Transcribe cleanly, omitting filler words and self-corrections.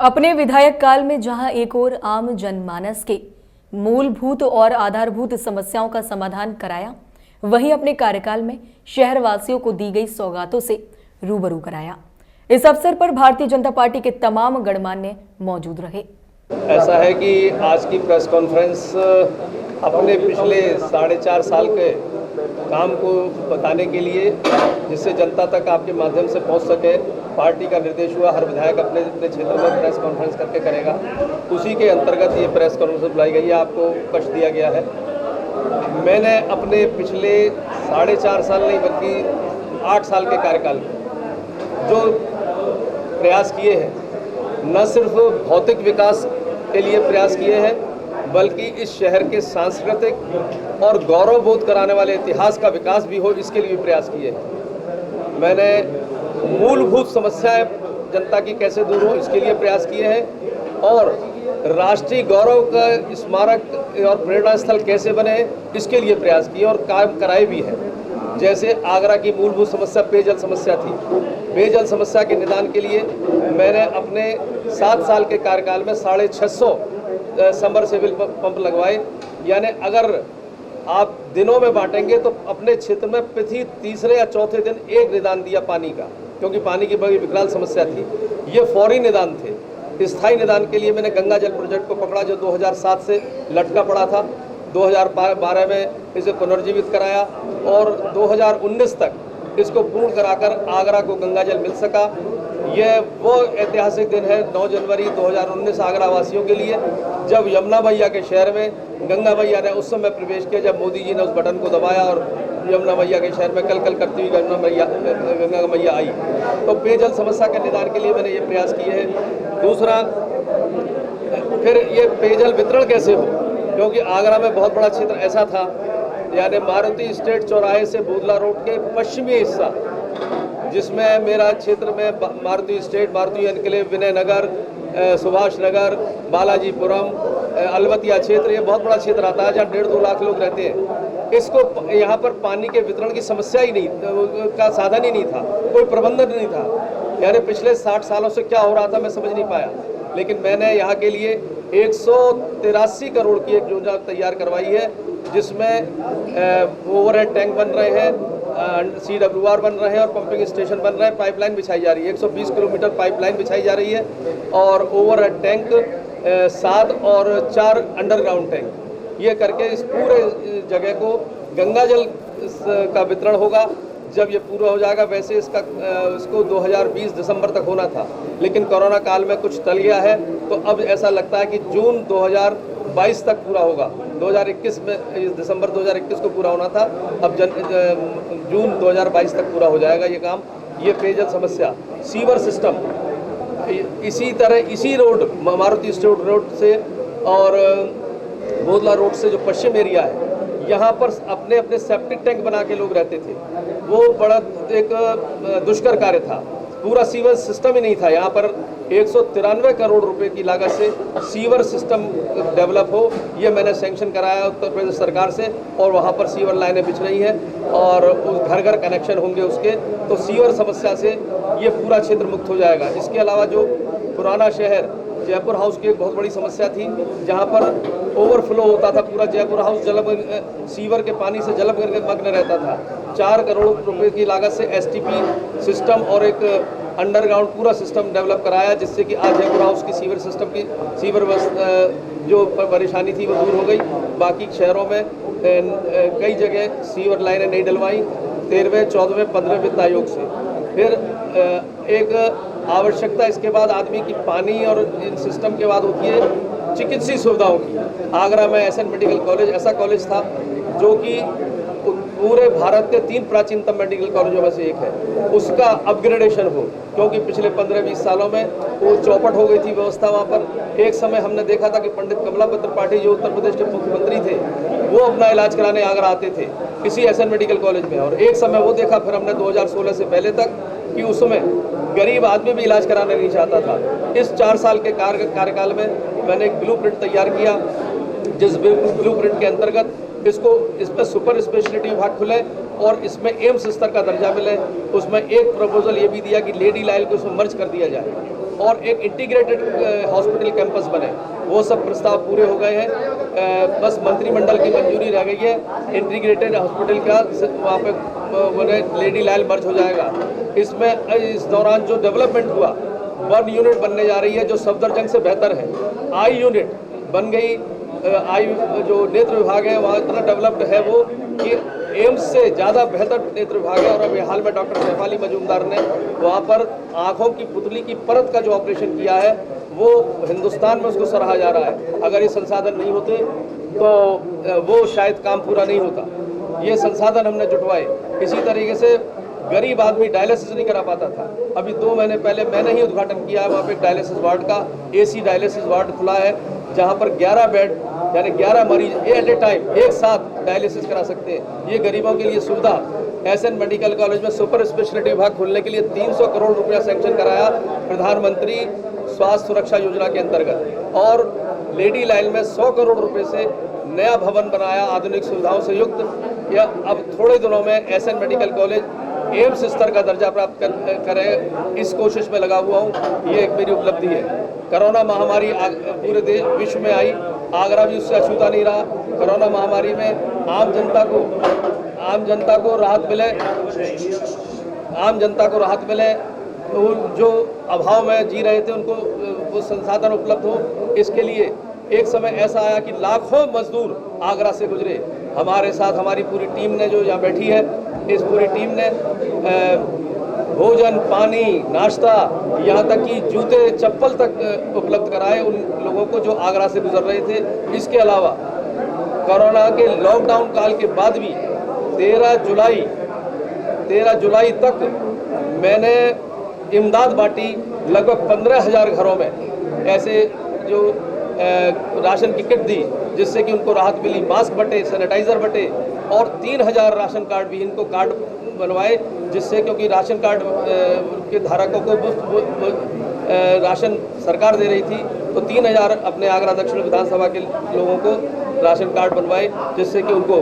अपने विधायक काल में जहां एक ओर आम जनमानस के मूलभूत और आधारभूत समस्याओं का समाधान कराया, वहीं अपने कार्यकाल में शहरवासियों को दी गई सौगातों से रूबरू कराया। इस अवसर पर भारतीय जनता पार्टी के तमाम गणमान्य मौजूद रहे। ऐसा है कि आज की प्रेस कॉन्फ्रेंस अपने पिछले 4.5 साल के काम को बताने के लिए, जिससे जनता तक आपके माध्यम से पहुंच सके, पार्टी का निर्देश हुआ हर विधायक अपने अपने क्षेत्र में प्रेस कॉन्फ्रेंस करके करेगा। उसी के अंतर्गत ये प्रेस कॉन्फ्रेंस बुलाई गई है, आपको कष्ट दिया गया है। मैंने अपने पिछले 4.5 साल नहीं बल्कि 8 साल के कार्यकाल में जो प्रयास किए हैं, न सिर्फ भौतिक विकास के लिए प्रयास किए हैं, बल्कि इस शहर के सांस्कृतिक और गौरव बोध कराने वाले इतिहास का विकास भी हो, इसके लिए भी प्रयास किए हैं। मैंने मूलभूत समस्याएं जनता की कैसे दूर हो, इसके लिए प्रयास किए हैं, और राष्ट्रीय गौरव का स्मारक और प्रेरणा स्थल कैसे बने, इसके लिए प्रयास किए और काम कराए भी हैं। जैसे आगरा की मूलभूत समस्या पेयजल समस्या थी, पेयजल समस्या के निदान के लिए मैंने अपने 7 साल के कार्यकाल में 650 सबमर्सिबल पंप लगवाए। यानी अगर आप दिनों में बांटेंगे तो अपने क्षेत्र में प्रति तीसरे या चौथे दिन एक निदान दिया पानी का, क्योंकि पानी की बड़ी विकराल समस्या थी। ये फौरी निदान थे। स्थायी निदान के लिए मैंने गंगा जल प्रोजेक्ट को पकड़ा, जो 2007 से लटका पड़ा था। 2012 में इसे पुनर्जीवित कराया और 2019 तक इसको पूर्ण कराकर आगरा को गंगा जल मिल सका। यह वो ऐतिहासिक दिन है 9 जनवरी 2019 आगरा वासियों के लिए, जब यमुना मैया के शहर में गंगा मैया ने उस समय प्रवेश किया, जब मोदी जी ने उस बटन को दबाया और यमुना मैया के शहर में कल कल करती हुई गंगा मैया आई। तो पेयजल समस्या के निदान के लिए मैंने ये प्रयास किए हैं। दूसरा, फिर ये पेयजल वितरण कैसे हो, क्योंकि आगरा में बहुत बड़ा क्षेत्र ऐसा था, यानी मारुति स्टेट चौराहे से बोदला रोड के पश्चिमी हिस्सा, जिसमें मेरा क्षेत्र में मारुति स्टेट, मारुति एनक्लेव, विनय नगर, सुभाष नगर, बालाजीपुरम, अलवतिया क्षेत्र, ये बहुत बड़ा क्षेत्र आता है जहाँ 1.5-2 लाख लोग रहते हैं। इसको यहाँ पर पानी के वितरण की समस्या ही नहीं, का साधन ही नहीं था, कोई प्रबंधन नहीं था। यानी पिछले 60 सालों से क्या हो रहा था मैं समझ नहीं पाया। लेकिन मैंने यहाँ के लिए 183 करोड़ की एक योजना तैयार करवाई है, जिसमें ओवरहेड टैंक बन रहे हैं, CWR बन रहे हैं और पंपिंग स्टेशन बन रहे हैं, पाइपलाइन बिछाई जा रही है। 120 किलोमीटर पाइपलाइन बिछाई जा रही है और ओवरहेड टैंक 7 और 4 अंडरग्राउंड टैंक, ये करके इस पूरे जगह को गंगा जल का वितरण होगा। जब ये पूरा हो जाएगा, वैसे इसको 2020 दिसंबर तक होना था, लेकिन कोरोना काल में कुछ टल गया है, तो अब ऐसा लगता है कि जून 2022 तक पूरा होगा। 2021 में दिसंबर 2021 को पूरा होना था, अब जून 2022 तक पूरा हो जाएगा ये काम। ये पेयजल समस्या, सीवर सिस्टम, इसी तरह इसी रोड मारुति स्टेट रोड से और बोदला रोड से जो पश्चिम एरिया है, यहाँ पर अपने अपने सेप्टिक टैंक बना के लोग रहते थे। वो बड़ा एक दुष्कर कार्य था, पूरा सीवर सिस्टम ही नहीं था। यहाँ पर 193 करोड़ रुपए की लागत से सीवर सिस्टम डेवलप हो, ये मैंने सैंक्शन कराया उत्तर प्रदेश सरकार से, और वहाँ पर सीवर लाइनें बिछ रही हैं और उस घर घर कनेक्शन होंगे उसके, तो सीवर समस्या से ये पूरा क्षेत्र मुक्त हो जाएगा। इसके अलावा जो पुराना शहर जयपुर हाउस की एक बहुत बड़ी समस्या थी, जहाँ पर ओवरफ्लो होता था, पूरा जयपुर हाउस सीवर के पानी से जलमग्न रहता था। 4 करोड़ रुपए की लागत से STP सिस्टम और एक अंडरग्राउंड पूरा सिस्टम डेवलप कराया, जिससे कि आज जयपुर हाउस की सीवर जो परेशानी थी वो दूर हो गई। बाकी शहरों में कई जगह सीवर लाइनें नहीं डलवाई 13वें, 14वें, 15वें वित्त आयोग से। फिर एक आवश्यकता इसके बाद आदमी की पानी और इन सिस्टम के बाद होती है चिकित्सीय सुविधाओं की। आगरा में SN मेडिकल कॉलेज ऐसा कॉलेज था जो कि पूरे भारत के 3 प्राचीनतम मेडिकल कॉलेजों में से एक है, उसका अपग्रेडेशन हो, क्योंकि पिछले 15-20 सालों में वो चौपट हो गई थी व्यवस्था वहाँ पर। एक समय हमने देखा था कि पंडित कमलापति त्रिपाठी जो उत्तर प्रदेश के मुख्यमंत्री थे, वो अपना इलाज कराने आगरा आते थे किसी SN मेडिकल कॉलेज में, और एक समय वो देखा फिर हमने 2016 से पहले तक कि उसमें गरीब आदमी भी इलाज कराना नहीं चाहता था। इस 4 साल के कार्यकाल में मैंने एक ब्लूप्रिंट तैयार किया, जिस ब्लूप्रिंट के अंतर्गत इसमें सुपर स्पेशलिटी विभाग खुले और इसमें एम्स स्तर का दर्जा मिले। उसमें एक प्रपोजल ये भी दिया कि लेडी लाइल को इसमें मर्ज कर दिया जाए। और एक इंटीग्रेटेड हॉस्पिटल कैंपस बने, वो सब प्रस्ताव पूरे हो गए हैं। बस मंत्रिमंडल की मंजूरी रह गई है। इंटीग्रेटेड हॉस्पिटल का वहाँ पे बोले लेडी लाइल मर्ज हो जाएगा। इसमें इस दौरान जो डेवलपमेंट हुआ, 1 यूनिट बनने जा रही है जो सफदरजंग से बेहतर है। आई यूनिट बन गई। आई जो नेत्र विभाग है वहाँ इतना डेवलप्ड है वो कि एम्स से ज़्यादा बेहतर नेत्र विभाग है। और अभी हाल में डॉक्टर शेफाली मजूमदार ने वहाँ पर आँखों की पुतली की परत का जो ऑपरेशन किया है वो हिंदुस्तान में उसको सराहा जा रहा है। अगर ये संसाधन नहीं होते तो वो शायद काम पूरा नहीं होता। ये संसाधन हमने जुटवाए। इसी तरीके से गरीब आदमी डायलिसिस नहीं करा पाता था। अभी 2 महीने पहले मैंने ही उद्घाटन किया है। वहाँ पे डायलिसिस वार्ड का AC डायलिसिस वार्ड खुला है, जहाँ पर 11 बेड यानी 11 मरीज एट ए टाइम एक साथ डायलिसिस करा सकते हैं। ये गरीबों के लिए सुविधा। SN मेडिकल कॉलेज में सुपर स्पेशलिटी विभाग खोलने के लिए 300 करोड़ रुपया सैंक्शन कराया प्रधानमंत्री स्वास्थ्य सुरक्षा योजना के अंतर्गत। और लेडी लाइन में 100 करोड़ रुपए से नया भवन बनाया आधुनिक सुविधाओं से युक्त। या अब थोड़े दिनों में SN मेडिकल कॉलेज एम्स स्तर का दर्जा प्राप्त करें, इस कोशिश में लगा हुआ हूँ। ये एक मेरी उपलब्धि है। कोरोना महामारी पूरे देश विश्व में आई, आगरा भी उससे अछूता नहीं रहा। कोरोना महामारी में आम जनता को राहत मिले, जो अभाव में जी रहे थे उनको वो संसाधन उपलब्ध हो। इसके लिए एक समय ऐसा आया कि लाखों मजदूर आगरा से गुजरे। हमारे साथ हमारी पूरी टीम ने जो यहाँ बैठी है, इस पूरी टीम ने भोजन, पानी, नाश्ता, यहाँ तक कि जूते चप्पल तक उपलब्ध कराए उन लोगों को जो आगरा से गुजर रहे थे। इसके अलावा कोरोना के लॉकडाउन काल के बाद भी 13 जुलाई तक मैंने इमदाद बांटी लगभग 15,000 घरों में। ऐसे जो राशन की किट दी जिससे कि उनको राहत मिली। मास्क बटे, सैनिटाइज़र बटे और 3,000 राशन कार्ड भी इनको कार्ड बनवाए, जिससे क्योंकि राशन कार्ड के धारकों को राशन सरकार दे रही थी, तो 3,000 अपने आगरा दक्षिण विधानसभा के लोगों को राशन कार्ड बनवाए, जिससे कि उनको